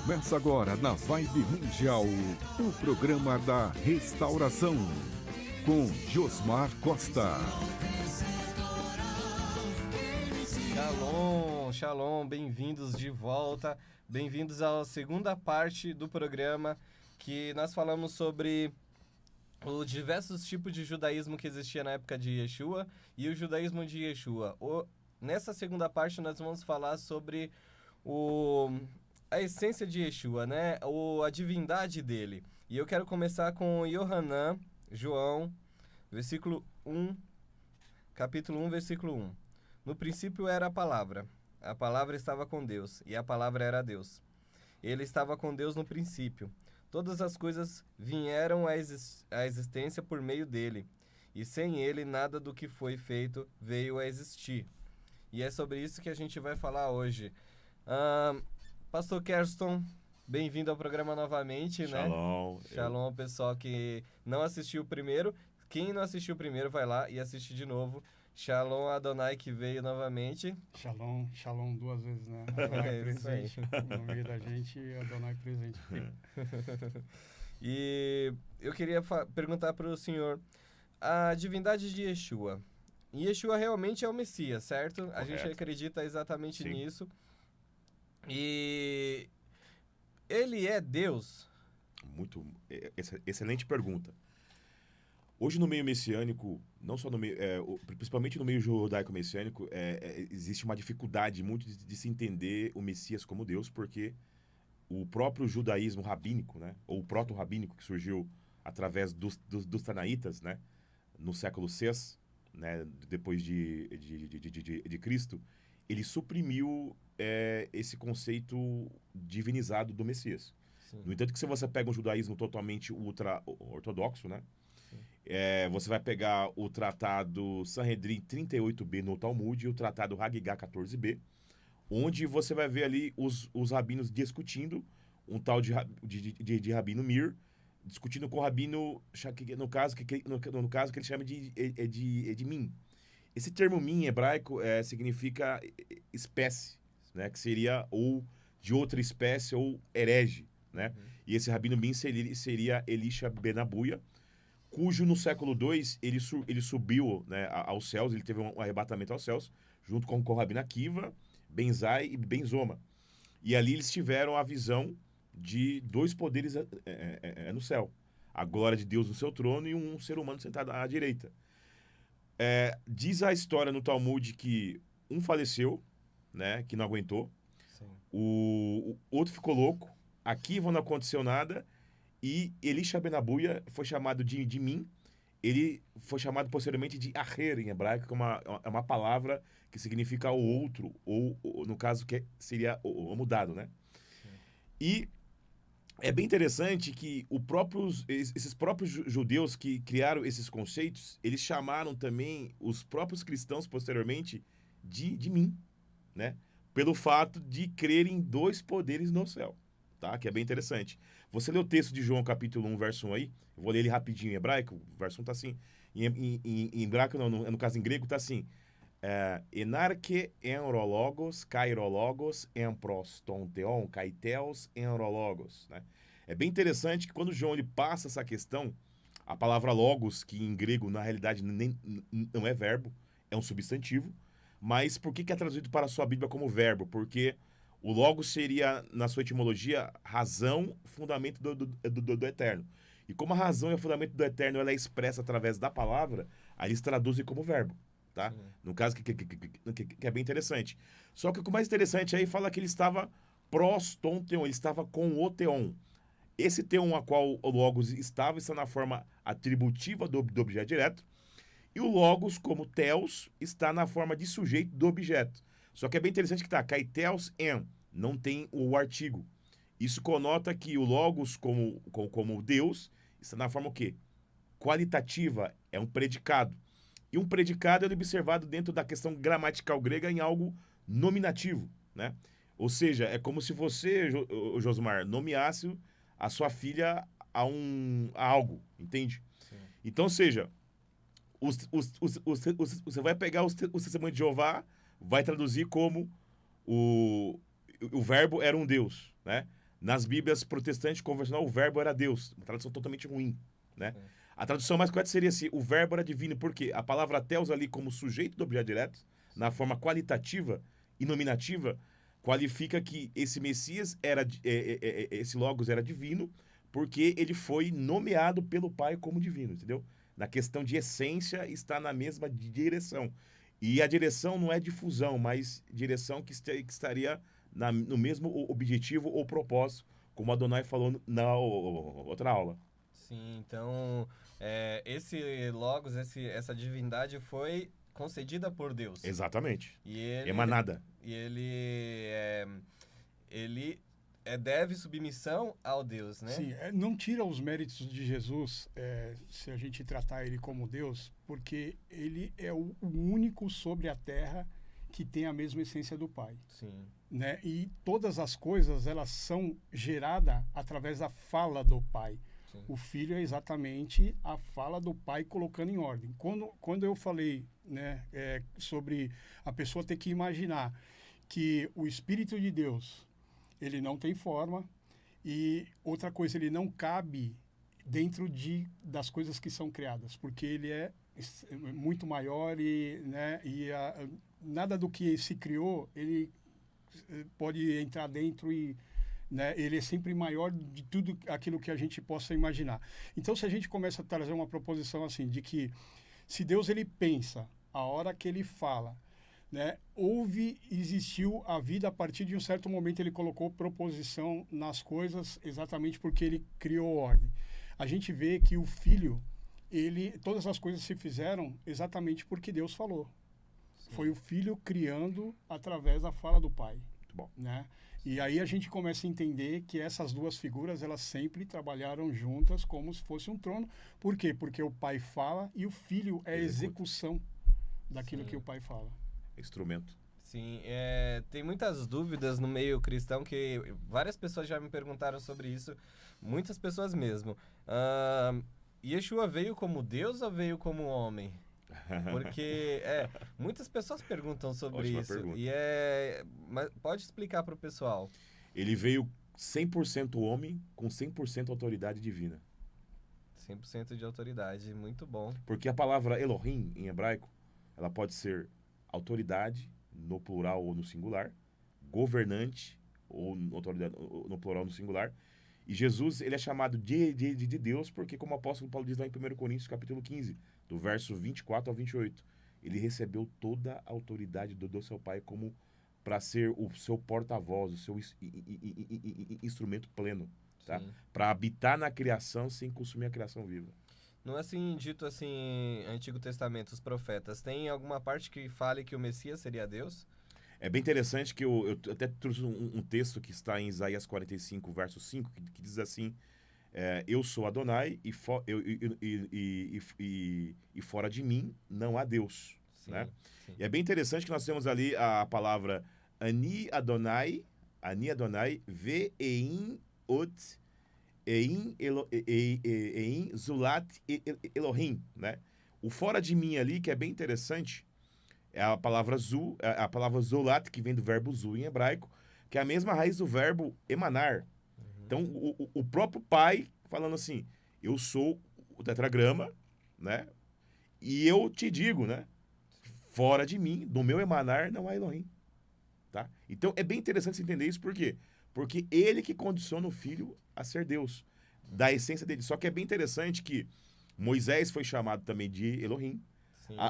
Começa agora na Vibe Mundial, o programa da restauração, com Josmar Costa. Shalom, shalom, bem-vindos de volta, bem-vindos à segunda parte do programa, que nós falamos sobre os diversos tipos de judaísmo que existia na época de Yeshua e o judaísmo de Yeshua. Nessa segunda parte nós vamos falar sobre a essência de Yeshua, né? A divindade dele. E eu quero começar com Yohanan, João, versículo 1, capítulo 1, versículo 1. No princípio era a palavra estava com Deus, e a palavra era Deus. Ele estava com Deus no princípio. Todas as coisas vieram à existência por meio dele, e sem ele nada do que foi feito veio a existir. E é sobre isso que a gente vai falar hoje. Pastor Kerston, bem-vindo ao programa novamente, Shalom. né? Shalom, pessoal que não assistiu o primeiro. Quem não assistiu o primeiro, vai lá e assiste de novo. Shalom Adonai, que veio novamente. Shalom, shalom duas vezes, né? Adonai presente no meio da gente e Adonai presente. E eu queria perguntar para o senhor, a divindade de Yeshua. Yeshua realmente é o Messias, certo? Correto. A gente acredita exatamente Sim. nisso. E ele é Deus? Muito excelente pergunta. Hoje no meio messiânico, não só no meio, principalmente no meio judaico-messiânico, existe uma dificuldade muito de se entender o Messias como Deus, porque o próprio judaísmo rabínico, né, ou o proto-rabínico que surgiu através dos tanaítas, né, no século VI, né, depois de Cristo, ele suprimiu esse conceito divinizado do Messias. Sim. No entanto, que se você pega um judaísmo totalmente ultra-ortodoxo, né, você vai pegar o tratado Sanhedrin 38b no Talmud e o tratado Hagigah 14b, onde você vai ver ali os rabinos discutindo, um tal de Rabino Mir, discutindo com o Rabino, no caso que ele chama de Min. Esse termo Min em hebraico significa espécie, né, que seria ou de outra espécie ou herege, né? E esse Rabino Min seria Elisha Ben Abuya, cujo no século II ele subiu, né, aos céus, ele teve um arrebatamento aos céus, junto com o Rabino Akiva, Benzai e Benzoma. E ali eles tiveram a visão de dois poderes no céu. A glória de Deus no seu trono e um ser humano sentado à direita. Diz a história no Talmud que um faleceu, né, que não aguentou. Sim. O outro ficou louco. Akiva não aconteceu nada. E Elisha Ben Abuya foi chamado de Min. Ele foi chamado posteriormente de Aher, em hebraico, que é uma palavra que significa o outro, ou no caso, que seria o mudado, né? Sim. E é bem interessante que esses próprios judeus que criaram esses conceitos, eles chamaram também os próprios cristãos, posteriormente, de Min, né? Pelo fato de crerem dois poderes no céu. Tá? Que é bem interessante. Você lê o texto de João, capítulo 1, verso 1 aí. Eu vou ler ele rapidinho em hebraico. O verso 1 tá assim. Em hebraico, não, no caso em grego, tá assim. Enarque enrologos, kairologos, emprostonteon, kaiteos, enrologos. Né? É bem interessante que quando João ele passa essa questão, a palavra logos, que em grego, na realidade, não é verbo, é um substantivo. Mas por que é traduzido para a sua Bíblia como verbo? Porque o logos seria, na sua etimologia, razão, fundamento do eterno. E como a razão e o fundamento do eterno ela é expressa através da palavra, aí eles traduzem como verbo. Tá? No caso, que é bem interessante. Só que o mais interessante aí fala que ele estava prostonteon, ele estava com o teon. Esse teon a qual o logos está na forma atributiva do objeto direto. E o logos, como theos, está na forma de sujeito do objeto. Só que é bem interessante que kaiteos en, não tem o artigo. Isso conota que o logos como Deus está na forma o quê? Qualitativa, é um predicado. E um predicado é observado dentro da questão gramatical grega em algo nominativo, né? Ou seja, é como se você, Josmar, nomeasse a sua filha a algo, entende? Sim. Então, ou seja, você vai pegar o testemunho de Jeová, vai traduzir como o verbo era um Deus, né? Nas Bíblias protestantes convencional, o verbo era Deus. Uma tradução totalmente ruim, né? Sim. A tradução mais correta seria assim, o verbo era divino, porque a palavra theos ali como sujeito do objeto direto, na forma qualitativa e nominativa, qualifica que esse Messias era, esse Logos era divino, porque ele foi nomeado pelo Pai como divino, entendeu? Na questão de essência, está na mesma direção. E a direção não é difusão, mas direção que estaria no mesmo objetivo ou propósito, como Adonai falou na outra aula. Sim, então esse Logos, essa divindade foi concedida por Deus. Exatamente. E ele, Emanada. E ele deve submissão ao Deus, né? Sim, não tira os méritos de Jesus se a gente tratar ele como Deus, porque ele é o único sobre a terra que tem a mesma essência do Pai. Sim. Né? E todas as coisas, elas são geradas através da fala do Pai. Sim. O Filho é exatamente a fala do Pai colocando em ordem. Quando eu falei, né, sobre a pessoa ter que imaginar que o Espírito de Deus, ele não tem forma, e outra coisa, ele não cabe dentro das coisas que são criadas, porque ele é muito maior e, né, nada do que se criou, ele pode entrar dentro e, né, ele é sempre maior de tudo aquilo que a gente possa imaginar. Então, se a gente começa a trazer uma proposição assim, de que se Deus ele pensa, a hora que ele fala, né, existiu a vida a partir de um certo momento, ele colocou proposição nas coisas exatamente porque ele criou ordem. A gente vê que o Filho, todas as coisas se fizeram exatamente porque Deus falou. Sim. Foi o Filho criando através da fala do Pai. Muito bom. Né? E aí a gente começa a entender que essas duas figuras, elas sempre trabalharam juntas como se fosse um trono. Por quê? Porque o Pai fala e o Filho é a execução daquilo Sim. que o Pai fala. Instrumento. Sim, tem muitas dúvidas no meio cristão que várias pessoas já me perguntaram sobre isso, muitas pessoas mesmo. Yeshua veio como Deus ou veio como homem? Porque muitas pessoas perguntam sobre Ótima isso. Pergunta. Mas pode explicar para o pessoal. Ele veio 100% homem com 100% autoridade divina. 100% de autoridade, muito bom. Porque a palavra Elohim, em hebraico, ela pode ser autoridade, no plural ou no singular, governante, ou autoridade no plural ou no singular. E Jesus, ele é chamado de Deus porque, como o apóstolo Paulo diz lá em 1 Coríntios, capítulo 15, do verso 24 ao 28, ele recebeu toda a autoridade do seu Pai como para ser o seu porta-voz, o seu instrumento pleno, tá? Para habitar na criação sem consumir a criação viva. Não é assim, dito assim, Antigo Testamento, os profetas, tem alguma parte que fale que o Messias seria Deus? É bem interessante que eu até trouxe um texto que está em Isaías 45, verso 5, que diz assim, eu sou Adonai e fora de mim não há Deus. Sim, né? sim. E é bem interessante que nós temos ali a palavra Ani Adonai, Ve'ein Ot, Ein Zulat Elohim, né? O fora de mim ali, que é bem interessante, é a palavra a palavra Zolat, que vem do verbo zu em hebraico, que é a mesma raiz do verbo emanar. Uhum. Então, o próprio Pai falando assim, eu sou o tetragrama, né? E eu te digo, né? Fora de mim, do meu emanar, não há Elohim. Tá? Então, é bem interessante você entender isso, por quê? Porque ele que condiciona o Filho a ser Deus, da essência dele. Só que é bem interessante que Moisés foi chamado também de Elohim,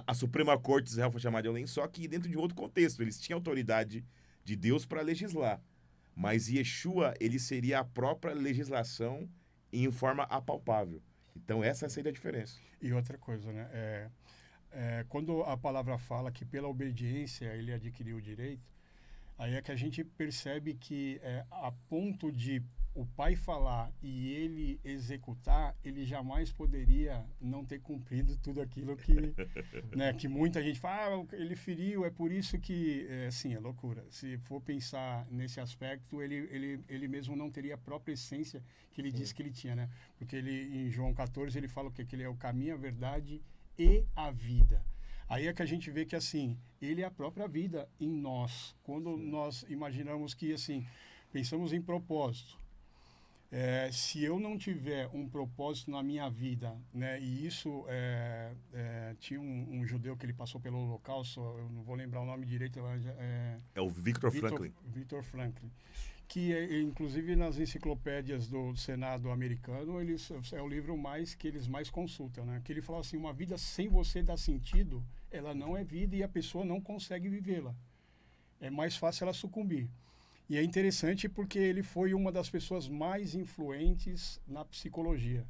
a Suprema Corte de Israel foi chamada de Elohim, só que dentro de outro contexto. Eles tinham autoridade de Deus para legislar, mas Yeshua, ele seria a própria legislação em forma apalpável. Então, essa seria a diferença. E outra coisa, né? Quando a palavra fala que pela obediência ele adquiriu o direito, aí é que a gente percebe que a ponto de o Pai falar e ele executar, ele jamais poderia não ter cumprido tudo aquilo que, né, que muita gente fala, ele feriu, é por isso que, sim, é loucura. Se for pensar nesse aspecto, ele mesmo não teria a própria essência que ele disse que ele tinha, né? Porque em João 14, ele fala o quê? Que ele é o caminho, a verdade e a vida. Aí é que a gente vê que, assim, ele é a própria vida em nós. Quando nós imaginamos que, assim, pensamos em propósito, Se eu não tiver um propósito na minha vida, né, e isso tinha um judeu que ele passou pelo Holocausto, eu não vou lembrar o nome direito, mas É o Viktor Frankl. Viktor Frankl, que inclusive nas enciclopédias do Senado americano, é o livro que eles mais consultam, né? Que ele fala assim, uma vida sem você dar sentido, ela não é vida e a pessoa não consegue vivê-la. É mais fácil ela sucumbir. E é interessante porque ele foi uma das pessoas mais influentes na psicologia,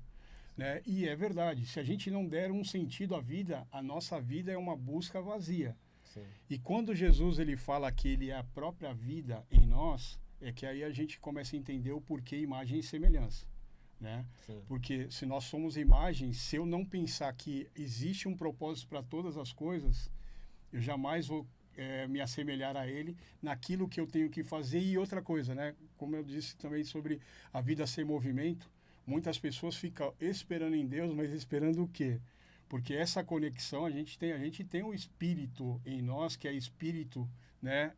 né? E é verdade, se a gente não der um sentido à vida, a nossa vida é uma busca vazia. Sim. E quando Jesus ele fala que ele é a própria vida em nós, é que aí a gente começa a entender o porquê imagem e semelhança, né? Sim. Porque se nós somos imagem, se eu não pensar que existe um propósito para todas as coisas, eu jamais vou me assemelhar a ele naquilo que eu tenho que fazer. E outra coisa, né? Como eu disse também sobre a vida sem movimento, muitas pessoas ficam esperando em Deus, mas esperando o quê? Porque essa conexão, a gente tem um espírito em nós, que é espírito, né,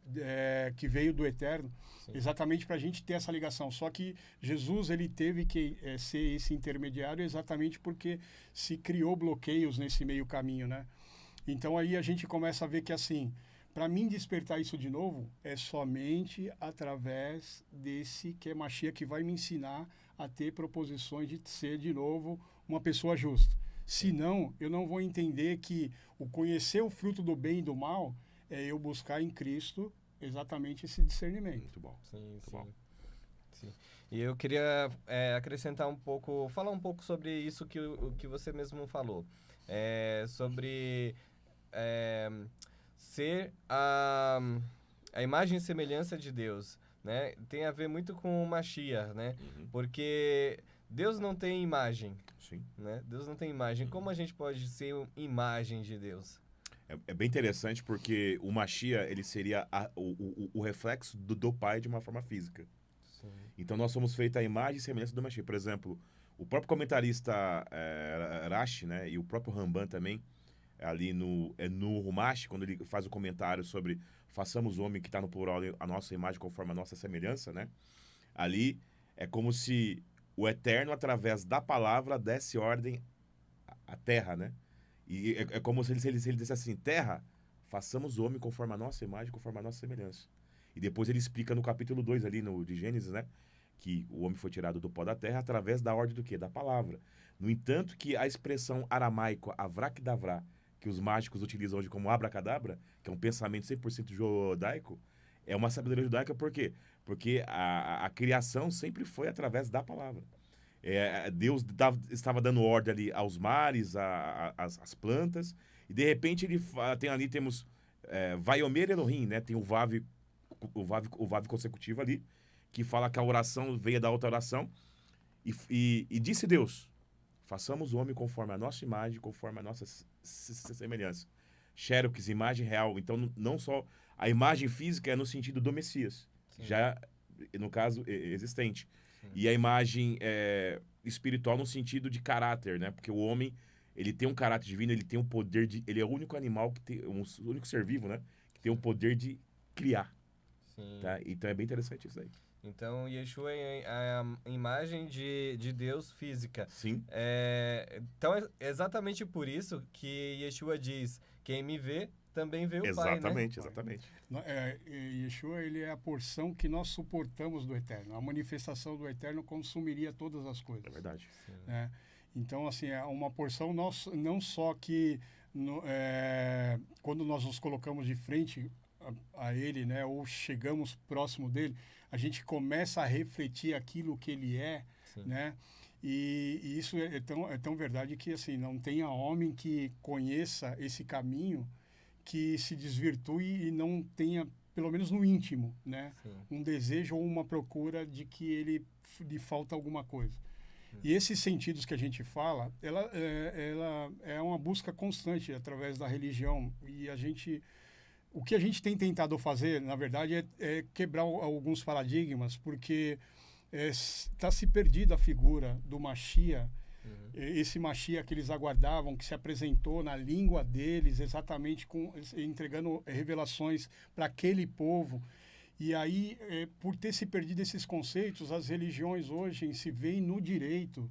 que veio do eterno, Sim. exatamente para a gente ter essa ligação. Só que Jesus ele teve que ser esse intermediário exatamente porque se criou bloqueios nesse meio caminho, né? Então aí a gente começa a ver que assim, para mim despertar isso de novo é somente através desse que é Mashiach que vai me ensinar a ter proposições de ser de novo uma pessoa justa. Senão, eu não vou entender que o conhecer o fruto do bem e do mal é eu buscar em Cristo exatamente esse discernimento. Muito bom. Sim, Muito sim. bom. Sim. E eu queria acrescentar falar um pouco sobre isso que você mesmo falou. Sobre ser a imagem e semelhança de Deus, né? Tem a ver muito com o Mashiach, né? Uhum. Porque Deus não tem imagem, Sim. né? Deus não tem imagem. Como a gente pode ser imagem de Deus? É bem interessante porque o Mashiach, ele seria o reflexo do Pai de uma forma física. Sim. Então nós somos feitos a imagem e semelhança do Mashiach. Por exemplo, o próprio comentarista Rashi, né, e o próprio Ramban também, ali no Rumash, quando ele faz o comentário sobre façamos o homem que está no plural a nossa imagem conforme a nossa semelhança, né? Ali é como se o Eterno, através da palavra, desse ordem à terra, né? E é como se ele dissesse assim, terra, façamos o homem conforme a nossa imagem, conforme a nossa semelhança. E depois ele explica no capítulo 2 ali de Gênesis, né? Que o homem foi tirado do pó da terra através da ordem do quê? Da palavra. No entanto, que a expressão aramaico, avrakdavra, que os mágicos utilizam hoje como abracadabra, que é um pensamento 100% judaico, é uma sabedoria judaica por quê? Porque a criação sempre foi através da palavra. Deus estava dando ordem ali aos mares, às plantas, e de repente temos Vaiomer Elohim, né? Tem o Vav consecutivo ali, que fala que a oração veio da outra oração, e disse Deus, façamos o homem conforme a nossa imagem, conforme a nossa semelhança. Xerox, imagem real. Então, não só a imagem física é no sentido do Messias, Sim. já, no caso, existente. Sim. E a imagem espiritual no sentido de caráter, né? Porque o homem, ele tem um caráter divino, ele tem um poder de... Ele é o único animal, o único ser vivo, né? Que tem o poder de criar. Sim. Tá? Então, é bem interessante isso aí. Então, Yeshua é a imagem de Deus física. Sim. Então, é exatamente por isso que Yeshua diz, quem me vê, também vê o Exatamente, Pai, né? exatamente. Yeshua, ele é a porção que nós suportamos do Eterno. A manifestação do Eterno consumiria todas as coisas. É verdade. Sim. Né? Então, assim, é uma porção não só que quando nós nos colocamos de frente a ele, né, ou chegamos próximo dele, a gente começa a refletir aquilo que ele é, Sim. né? E isso é tão verdade que assim não tenha homem que conheça esse caminho que se desvirtue e não tenha, pelo menos no íntimo, né, Sim. um desejo ou uma procura de que lhe falta alguma coisa. E esses sentidos que a gente fala, ela é uma busca constante através da religião. E o que a gente tem tentado fazer, na verdade, é quebrar alguns paradigmas, porque está se perdida a figura do Mashiach, esse Mashiach que eles aguardavam, que se apresentou na língua deles, exatamente entregando revelações para aquele povo. E aí, por ter se perdido esses conceitos, as religiões hoje se veem no direito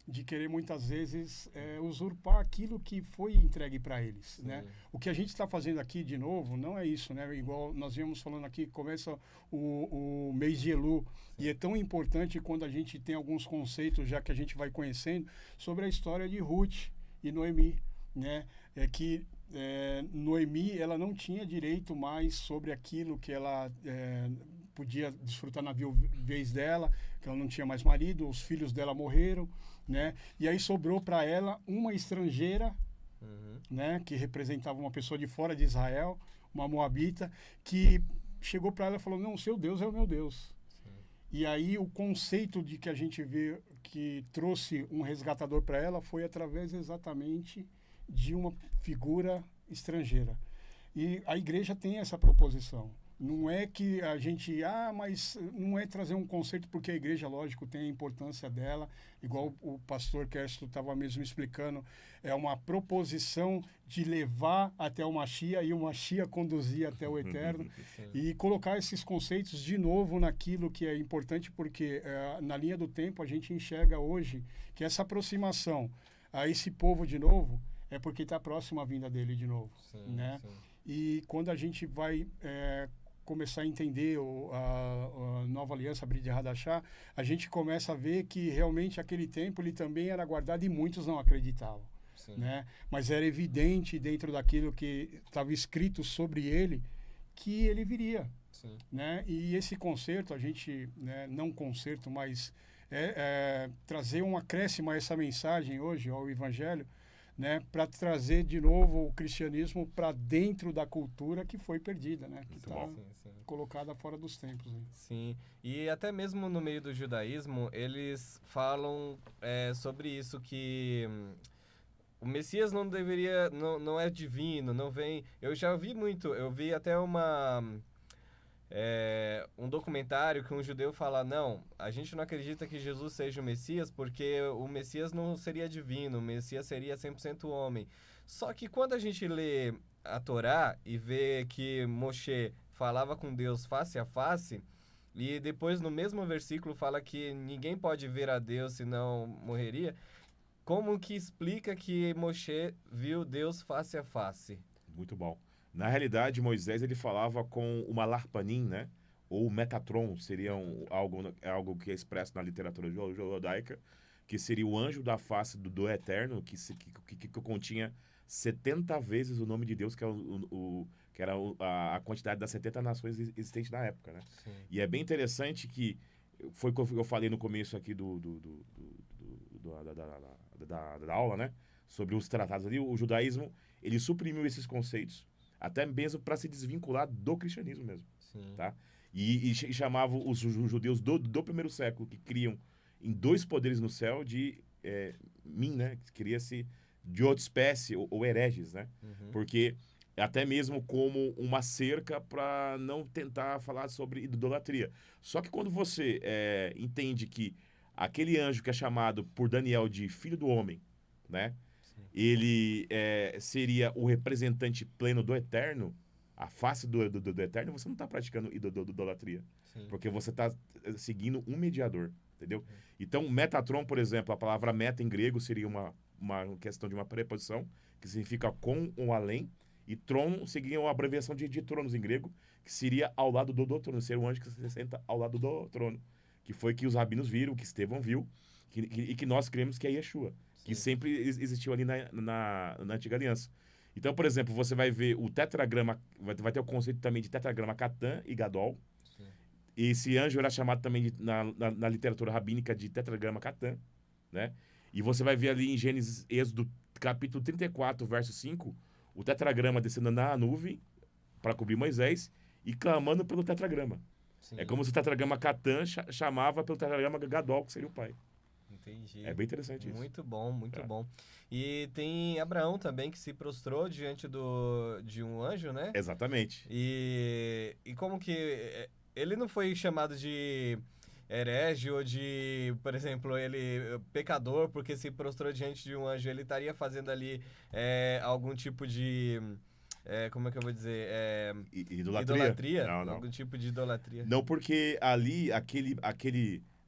de querer muitas vezes usurpar aquilo que foi entregue para eles, né? O que a gente está fazendo aqui de novo não é isso, né? Igual nós íamos falando aqui, começa o mês de Elu, e é tão importante quando a gente tem alguns conceitos, já que a gente vai conhecendo, sobre a história de Ruth e Noemi, né? É que Noemi, ela não tinha direito mais sobre aquilo que ela podia desfrutar na viuvez dela, que ela não tinha mais marido, os filhos dela morreram, né? E aí sobrou para ela uma estrangeira, né, que representava uma pessoa de fora de Israel, uma moabita, que chegou para ela e falou: não, seu Deus é o meu Deus. E aí o conceito de que a gente vê que trouxe um resgatador para ela foi através exatamente de uma figura estrangeira. E a igreja tem essa proposição. Não é que a gente, mas não é trazer um conceito, porque a igreja, lógico, tem a importância dela, igual o pastor Kersto estava mesmo explicando, é uma proposição de levar até o Mashiach e o Mashiach conduzir até o Eterno e colocar esses conceitos de novo naquilo que é importante, porque na linha do tempo a gente enxerga hoje que essa aproximação a esse povo de novo é porque está próximo à vinda dele de novo, né? E quando a gente vai começar a entender a nova aliança, a Brit Hadashah, a gente começa a ver que realmente aquele tempo ele também era guardado e muitos não acreditavam, né? Mas era evidente dentro daquilo que estava escrito sobre ele que ele viria, né? E esse concerto, a gente, né, não concerto, mas trazer um acréscimo a essa mensagem hoje, ao Evangelho, né, para trazer de novo o cristianismo para dentro da cultura que foi perdida, né, que está colocada fora dos tempos. Hein? Sim, e até mesmo no meio do judaísmo, eles falam sobre isso, que o Messias não deveria, não é divino, não vem... Eu já vi muito, eu vi até um documentário que um judeu fala: não, a gente não acredita que Jesus seja o Messias porque o Messias não seria divino, o Messias seria 100% homem. Só que quando a gente lê a Torá e vê que Moshe falava com Deus face a face, e depois no mesmo versículo fala que ninguém pode ver a Deus senão morreria, como que explica que Moshe viu Deus face a face? Muito bom. Na realidade, Moisés ele falava com o Malarpanim, né? Ou o Metatron, seria algo que é expresso na literatura judaica, que seria o anjo da face do Eterno, que continha 70 vezes o nome de Deus, que era a quantidade das 70 nações existentes na época, né? Sim. E é bem interessante que foi o que eu falei no começo aqui da aula, né? Sobre os tratados ali. O judaísmo, ele suprimiu esses conceitos, até mesmo para se desvincular do cristianismo mesmo. Sim. Tá? E chamava os judeus do primeiro século, que criam em dois poderes no céu, de né? Que cria-se de outra espécie, ou hereges, né? Porque até mesmo como uma cerca para não tentar falar sobre idolatria. Só que quando você entende que aquele anjo que é chamado por Daniel de filho do homem, né? Ele seria o representante pleno do Eterno, a face do Eterno, você não está praticando idolatria. Sim. Porque você está seguindo um mediador, entendeu? Então, Metatron, por exemplo, a palavra meta em grego seria uma questão de uma preposição, que significa com ou além, e tron seria uma abreviação de tronos em grego, que seria ao lado do trono, seria um anjo que se senta ao lado do trono, que foi que os rabinos viram, que Estevão viu, e que nós cremos que é Yeshua, que sempre existiu ali na Antiga Aliança. Então, por exemplo, você vai ver o tetragrama, vai ter o conceito também de tetragrama Catan e Gadol. Sim. Esse anjo era chamado também na literatura rabínica de tetragrama Catan, né? E você vai ver ali em Gênesis, Êxodo, capítulo 34, verso 5, o tetragrama descendo na nuvem para cobrir Moisés e clamando pelo tetragrama. Sim. É como se o tetragrama Catan chamava pelo tetragrama Gadol, que seria o pai. Entendi. É bem interessante isso. Muito bom, muito bom. E tem Abraão também, que se prostrou diante de um anjo, né? Exatamente. E como que... Ele não foi chamado de herege ou de, por exemplo, ele pecador porque se prostrou diante de um anjo. Ele estaria fazendo ali algum tipo de como é que eu vou dizer? Idolatria? Não. Algum tipo de idolatria. Não, porque ali,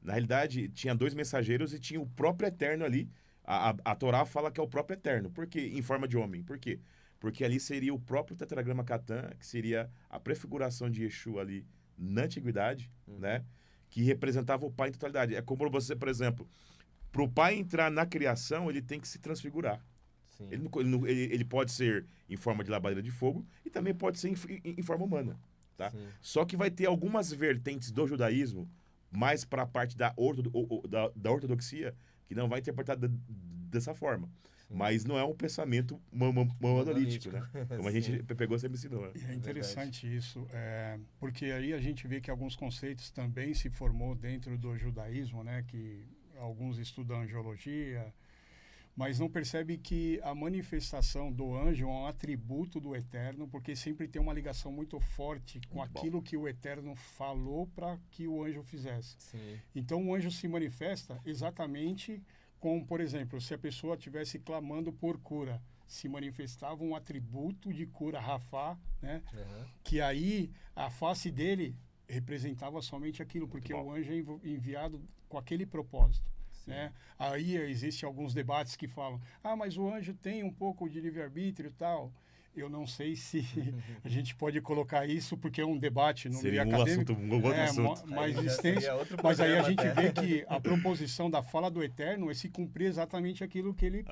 na realidade, tinha 2 mensageiros e tinha o próprio Eterno ali. A Torá fala que é o próprio Eterno. Por quê? Em forma de homem. Por quê? Porque ali seria o próprio tetragrama Catan, que seria a prefiguração de Yeshua ali na antiguidade, né? Que representava o Pai em totalidade. É como você, por exemplo, para o Pai entrar na criação, ele tem que se transfigurar. Sim. Ele pode ser em forma de labareda de fogo e também pode ser em forma humana, tá? Sim. Só que vai ter algumas vertentes do judaísmo, mais para a parte da ortodoxia, que não vai interpretar dessa forma. Sim. Mas não é um pensamento monolítico, né? Como a gente Sim. pegou, sempre ensinou. Né? É interessante isso, porque aí a gente vê que alguns conceitos também se formou dentro do judaísmo, né? Que alguns estudam angiologia, mas não percebe que a manifestação do anjo é um atributo do Eterno, porque sempre tem uma ligação muito forte com Muito bom. aquilo que o Eterno falou para que o anjo fizesse. Sim. Então o anjo se manifesta exatamente como, por exemplo, se a pessoa estivesse clamando por cura, se manifestava um atributo de cura, Rafá, né? Uhum. Que aí a face dele representava somente aquilo, porque bom. o anjo é enviado com aquele propósito. Sim. Né? Aí existem alguns debates que falam, mas o anjo tem um pouco de livre-arbítrio e tal. Eu não sei se a gente pode colocar isso, porque é um debate no meio Seria um acadêmico. assunto, um outro assunto. Mais Aí já extenso. seria outro Mas aí a programa gente até. vê que a proposição da fala do Eterno é se cumprir exatamente aquilo que ele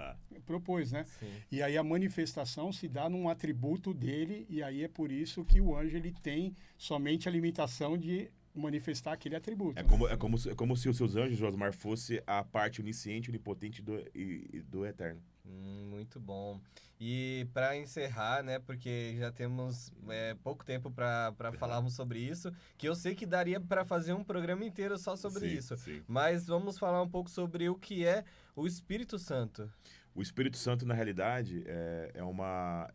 propôs, né? Sim. E aí a manifestação se dá num atributo dele, e aí é por isso que o anjo ele tem somente a limitação de manifestar aquele atributo. É como se os seus anjos, Josmar, fosse a parte onisciente, onipotente do Eterno. Muito bom. E para encerrar, né, porque já temos pouco tempo para falarmos sobre isso, que eu sei que daria para fazer um programa inteiro só sobre Sim, isso. sim. Mas vamos falar um pouco sobre o que é o Espírito Santo. O Espírito Santo, na realidade,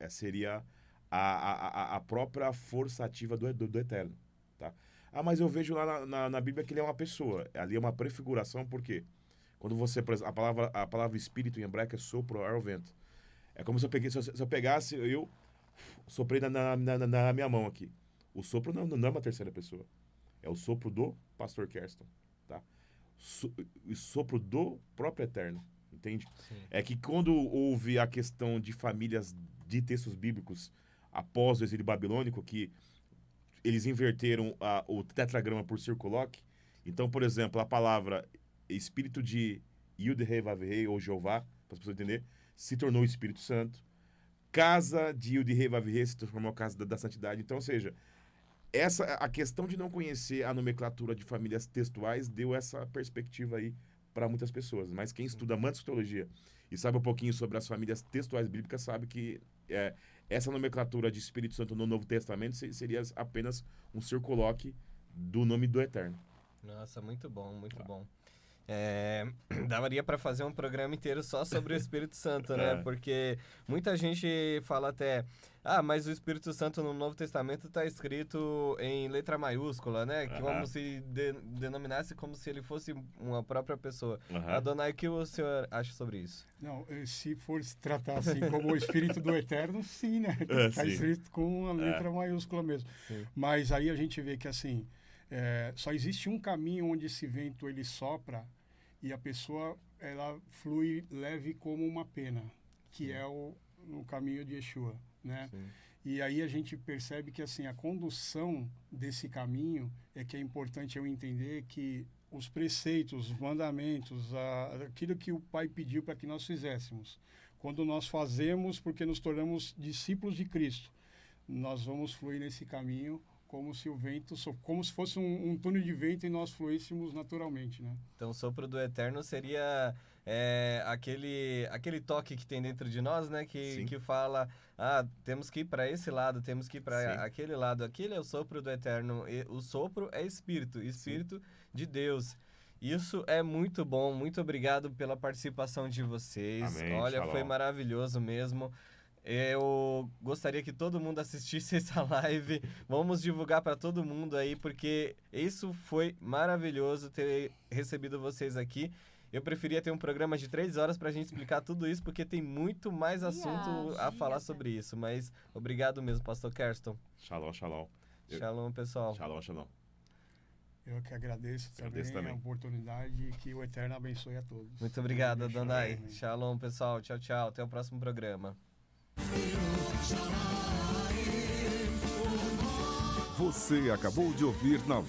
seria a própria força ativa do Eterno. Tá? Mas eu vejo lá na Bíblia que ele é uma pessoa. Ali é uma prefiguração, por quê? Quando você, por exemplo, a palavra espírito em hebraico é sopro, ar ou vento. É como se eu pegasse, eu soprei na minha mão aqui. O sopro não é uma terceira pessoa. É o sopro do pastor Kerston, tá? O sopro do próprio Eterno, entende? Sim. É que quando houve a questão de famílias de textos bíblicos após o exílio babilônico, que eles inverteram o tetragrama por circuloque. Então, por exemplo, a palavra espírito de Yud-Heh Vav-Heh, ou Jeová, para as pessoas entenderem, se tornou o Espírito Santo. Casa de Yud-Heh Vav-Heh se transformou a casa da santidade. Então, ou seja, a questão de não conhecer a nomenclatura de famílias textuais deu essa perspectiva aí para muitas pessoas. Mas quem estuda mantis teologia e sabe um pouquinho sobre as famílias textuais bíblicas sabe que essa nomenclatura de Espírito Santo no Novo Testamento seria apenas um circuloque do nome do Eterno. Nossa, muito bom, muito bom. Daria para fazer um programa inteiro só sobre o Espírito Santo, né? Porque muita gente fala até, mas o Espírito Santo no Novo Testamento está escrito em letra maiúscula, né? Como se denominasse como se ele fosse uma própria pessoa. Adonai, o que o senhor acha sobre isso? Não, se for se tratar assim como o Espírito do Eterno, sim, né? Está escrito com a letra maiúscula mesmo. Sim. Mas aí a gente vê que assim, só existe um caminho onde esse vento ele sopra e a pessoa ela flui leve como uma pena, que é o caminho de Yeshua, né? Sim. E aí a gente percebe que assim a condução desse caminho é que é importante eu entender que os preceitos, os mandamentos, aquilo que o Pai pediu para que nós fizéssemos, quando nós fazemos porque nos tornamos discípulos de Cristo, nós vamos fluir nesse caminho como se o vento, como se fosse um túnel de vento e nós fluíssemos naturalmente, né? Então, o sopro do Eterno seria aquele toque que tem dentro de nós, né? Que fala, temos que ir para esse lado, temos que ir para aquele lado. Aquele é o sopro do Eterno. E o sopro é Espírito de Deus. Isso é muito bom. Muito obrigado pela participação de vocês. Amém, Olha, shalom. foi maravilhoso mesmo. Eu gostaria que todo mundo assistisse essa live. Vamos divulgar para todo mundo aí, porque isso foi maravilhoso ter recebido vocês aqui. Eu preferia ter um programa de 3 horas pra gente explicar tudo isso, porque tem muito mais assunto a falar sobre isso. Mas obrigado mesmo, pastor Kerston. Shalom, shalom. Shalom, pessoal. Shalom, shalom. Eu que agradeço também a oportunidade e que o Eterno abençoe a todos. Muito obrigado, Adonai. Amém. Shalom, pessoal. Tchau, tchau. Até o próximo programa. Você acabou de ouvir na